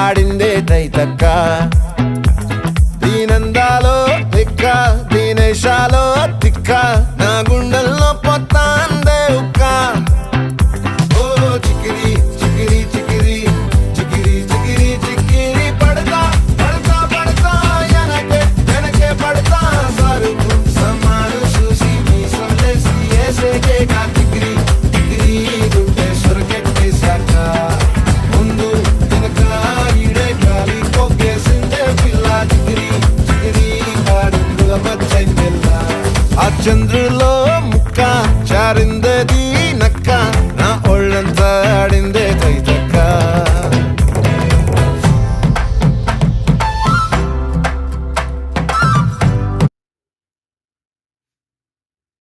ఆడిందే తైతక్క దీనందాలో తిక్క దీనేశాలో తిక్క నా గుండెల్లో పొత్తాందే ఉక్క ఓ చికిరి చికిరి చికిరి చికిరి చికిరి చికిరి పడతా పడతా పడతా ఎనకే ఎనకే పడతా సరుకు సమాను చూసి మీ సొల్లేసి ఏసేకే కా చికిరి చికిరి గుండె సొరకెట్టేశాక ముందు వెనక ఈడే గాలి కొక్కేసిందే పిల్ల చికిరి చికిరి ఆడుల మచ్చైందెల్ల ఆ చంద్రులో